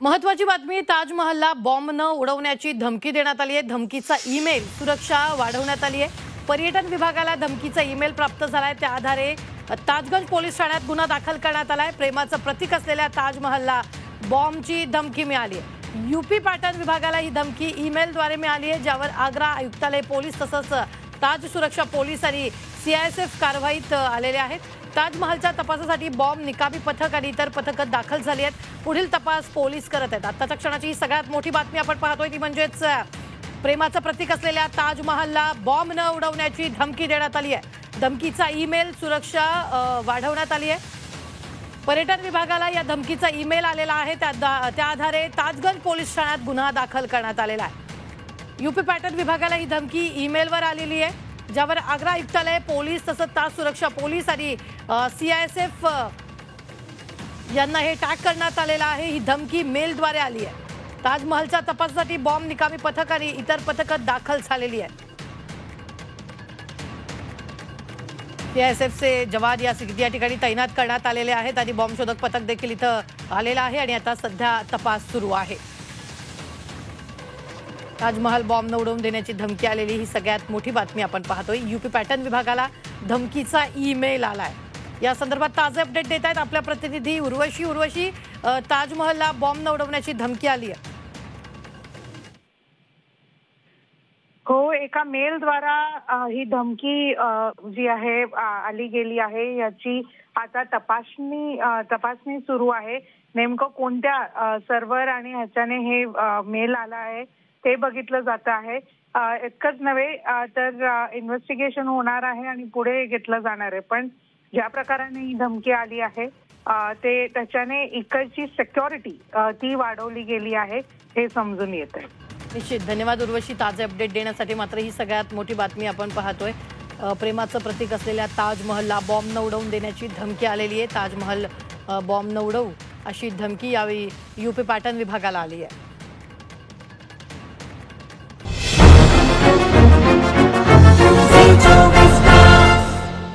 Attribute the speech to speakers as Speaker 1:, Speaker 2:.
Speaker 1: महत्वाची बातमी, ताजमहलला बॉम्ब न उडवण्याची धमकी देण्यात आली आहे। धमकीचा ईमेल, सुरक्षा वाढवण्यात आली आहे। पर्यटन विभागाला धमकीचा ईमेल प्राप्त झालाय, त्या आधारे ताजगंज पोलीस ठाण्यात गुन्हा दाखल करण्यात आलाय। प्रेमाचं प्रतीक असलेल्या ताजमहलला बॉम्बची धमकी मिळाली आहे। यूपी पॅटर्न विभागाला ही धमकी ईमेलद्वारे मिळाली आहे, ज्यावर आग्रा आयुक्तालय पोलीस तसंच ताज सुरक्षा पोलीस आणि सीआयएसएफ कारवाईत आलेले आहेत। ताजमहलच्या तपासासाठी बॉम्ब निकामी पथक आणि इतर पथकं दाखल झाली आहेत। पुढील तपास पोलीस करत आहेत। आताच्या क्षणाची ही सगळ्यात मोठी बातमी आपण पाहतोय ती म्हणजेच प्रेमाचं प्रतीक असलेल्या ताजमहलला बॉम्ब न उडवण्याची धमकी देण्यात आली आहे। धमकीचा ईमेल, सुरक्षा वाढवण्यात आली आहे। पर्यटन विभागाला या धमकीचा ईमेल आलेला आहे, त्या आधारे ताजगंज पोलीस ठाण्यात गुन्हा दाखल करण्यात आलेला आहे। यूपी पॅटर्न विभागाला ही धमकी ईमेलवर आलेली आहे, ज्यावर आग्रा आयुक्तालय पोलीस तसंच ताज सुरक्षा पोलीस आणि सीआयएसएफ यांना हे टॅग करण्यात आलेलं आहे। ही धमकी मेलद्वारे आली आहे। ताजमहलच्या तपासासाठी बॉम्ब निकामी पथक आणि इतर पथकं दाखल झालेली आहेत। सीआयएसएफचे जवान या ठिकाणी तैनात करण्यात आलेले आहेत आणि बॉम्ब शोधक पथक देखील इथं आलेलं आहे आणि आता सध्या तपास सुरू आहे। ताजमहल बॉम्ब न उडवून देण्याची धमकी आलेली ही सगळ्यात मोठी बातमी आपण पाहतोय। यूपी पॅटर्न विभागाला धमकीचा ईमेल आलाय। या संदर्भात ताजे अपडेट देत आहेत आपल्या प्रतिनिधी उर्वशी। ताजमहलला बॉम्ब न उडवण्याची धमकी आली आहे।
Speaker 2: हो, एका मेलद्वारा ही धमकी जी आहे आली गेली आहे, याची आता तपासणी सुरू आहे। नेमकं कोणत्या सर्व्हर आणि ह्याच्याने हे मेल आला आहे ते बघितलं जात आहे। इतकंच नव्हे तर इन्व्हेस्टिगेशन होणार आहे आणि पुढे घेतलं जाणार आहे। पण ज्या प्रकाराने ही धमकी आली आहे ते त्याच्याने इकडची सिक्युरिटी ती वाढवली गेली आहे हे समजून येत आहे।
Speaker 1: निश्चित धन्यवाद उर्वशी ताजे अपडेट देण्यासाठी। मात्र ही सगळ्यात मोठी बातमी आपण पाहतोय। प्रेमाचं प्रतीक असलेल्या ताजमहलला बॉम्ब न उडवून देण्याची धमकी आलेली आहे। ताजमहल बॉम्ब न उडवू अशी धमकी यावेळी यूपी पॅटर्न विभागाला आली आहे।